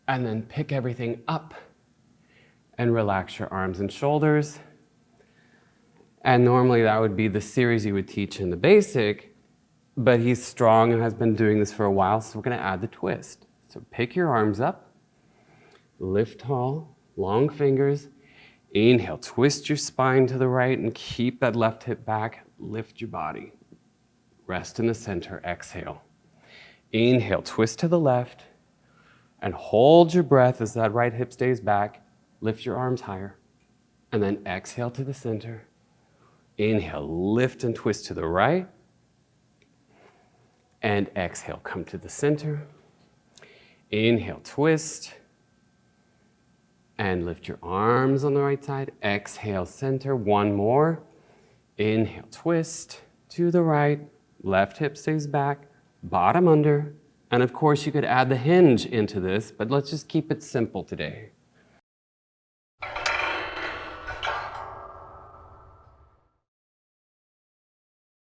And then pick everything up and relax your arms and shoulders. And normally that would be the series you would teach in the basic, but he's strong and has been doing this for a while, so we're gonna add the twist. So pick your arms up, lift tall, long fingers. Inhale, twist your spine to the right and keep that left hip back. Lift your body. Rest in the center, exhale. Inhale, twist to the left and hold your breath as that right hip stays back. Lift your arms higher and then exhale to the center. Inhale, lift and twist to the right. And exhale, come to the center. Inhale, twist. And lift your arms on the right side. Exhale, center. One more. Inhale, twist to the right. Left hip stays back. Bottom under. And of course, you could add the hinge into this, but let's just keep it simple today.